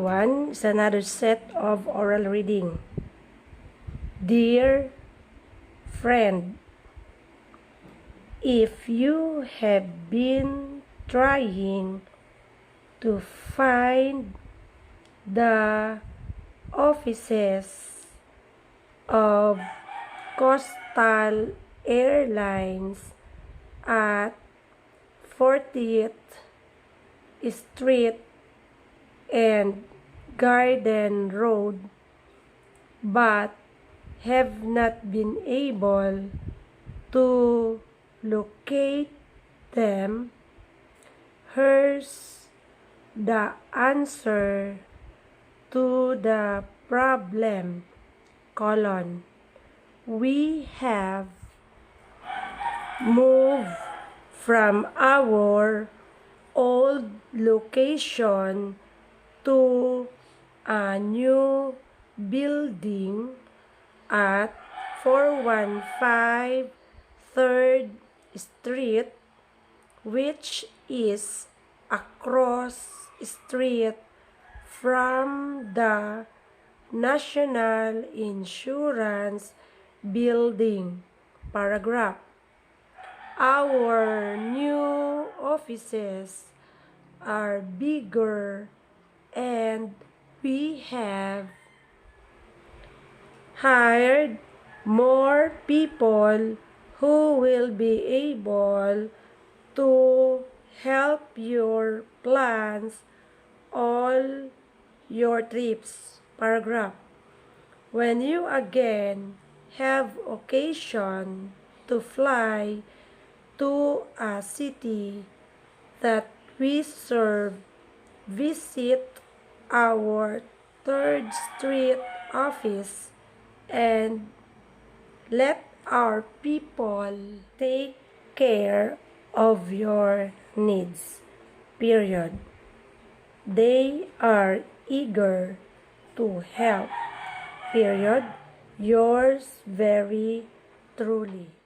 everyone. It's another set of oral reading. Dear friend, if you have been trying to find the offices of Coastal Airlines at 40th Street and Garden Road, but have not been able to locate them, here's the answer to the problem: we have moved from our old location to a new building at 415 3rd Street, which is across street from the National Insurance Building. Paragraph. Our new offices are bigger and we have hired more people who will be able to help your plans all your trips. Paragraph. When you again have occasion to fly to a city that we serve, visit our 3rd Street office and let our people take care of your needs. Period. They are eager to help. Period. Yours very truly.